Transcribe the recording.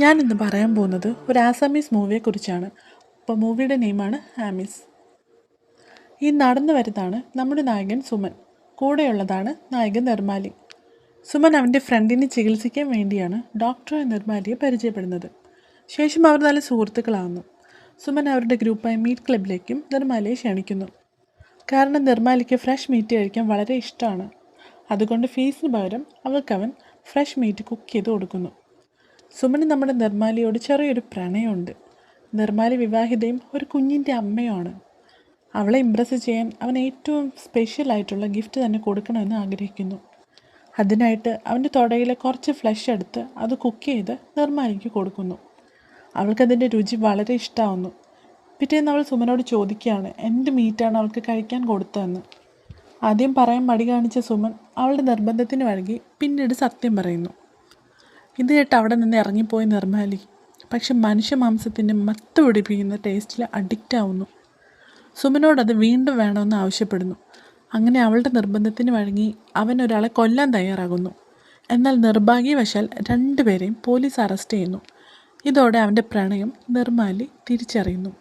ഞാനിന്ന് പറയാൻ പോകുന്നത് ഒരു ആസാമീസ് മൂവിയെക്കുറിച്ചാണ്. അപ്പോൾ മൂവിയുടെ നെയിമാണ് ആമിസ്. ഈ നടന്നു വരുന്നതാണ് നമ്മുടെ നായകൻ സുമൻ. കൂടെയുള്ളതാണ് നായകൻ നിർമാലി. സുമൻ അവൻ്റെ ഫ്രണ്ടിനെ ചികിത്സിക്കാൻ വേണ്ടിയാണ് ഡോക്ടർ നിർമാലിയെ പരിചയപ്പെടുന്നത്. ശേഷം അവർ നല്ല സുഹൃത്തുക്കളാകുന്നു. സുമൻ അവരുടെ ഗ്രൂപ്പായ മീറ്റ് ക്ലബിലേക്കും നിർമാലിയെ ക്ഷണിക്കുന്നു. കാരണം നിർമാലിക്ക് ഫ്രഷ് മീറ്റ് കഴിക്കാൻ വളരെ ഇഷ്ടമാണ്. അതുകൊണ്ട് ഫീസിന് പകരം അവൾക്കവൻ ഫ്രഷ് മീറ്റ് കുക്ക് ചെയ്ത് കൊടുക്കുന്നു. സുമന് നമ്മുടെ നിർമാലിയോട് ചെറിയൊരു പ്രണയമുണ്ട്. നിർമാലി വിവാഹിതയും ഒരു കുഞ്ഞിൻ്റെ അമ്മയുമാണ്. അവളെ ഇംപ്രസ് ചെയ്യാൻ അവൻ ഏറ്റവും സ്പെഷ്യലായിട്ടുള്ള ഗിഫ്റ്റ് തന്നെ കൊടുക്കണമെന്ന് ആഗ്രഹിക്കുന്നു. അതിനായിട്ട് അവൻ്റെ തുടയിലെ കുറച്ച് ഫ്ലഷ് എടുത്ത് അത് കുക്ക് ചെയ്ത് നിർമാലിക്ക് കൊടുക്കുന്നു. അവൾക്കതിൻ്റെ രുചി വളരെ ഇഷ്ടമാവുന്നു. പിറ്റേന്ന് അവൾ സുമനോട് ചോദിക്കുകയാണ് എന്ത് മീറ്റാണ് അവൾക്ക് കഴിക്കാൻ കൊടുത്തതെന്ന്. ആദ്യം പറയാൻ മടി കാണിച്ച സുമൻ അവളുടെ നിർബന്ധത്തിന് വഴങ്ങി പിന്നീട് സത്യം പറയുന്നു. ഇത് കേട്ട് അവിടെ നിന്ന് ഇറങ്ങിപ്പോയി നിർമാലി. പക്ഷെ മനുഷ്യ മാംസത്തിൻ്റെ മത്ത് പിടിപ്പിക്കുന്ന ടേസ്റ്റിൽ അഡിക്റ്റ് ആവുന്നു. സുമനോടത് വീണ്ടും വേണമെന്ന് ആവശ്യപ്പെടുന്നു. അങ്ങനെ അവളുടെ നിർബന്ധത്തിന് വഴങ്ങി അവൻ ഒരാളെ കൊല്ലാൻ തയ്യാറാകുന്നു. എന്നാൽ നിർഭാഗ്യവശാൽ രണ്ടുപേരെയും പോലീസ് അറസ്റ്റ് ചെയ്യുന്നു. ഇതോടെ അവൻ്റെ പ്രണയം നിർമാലി തിരിച്ചറിയുന്നു.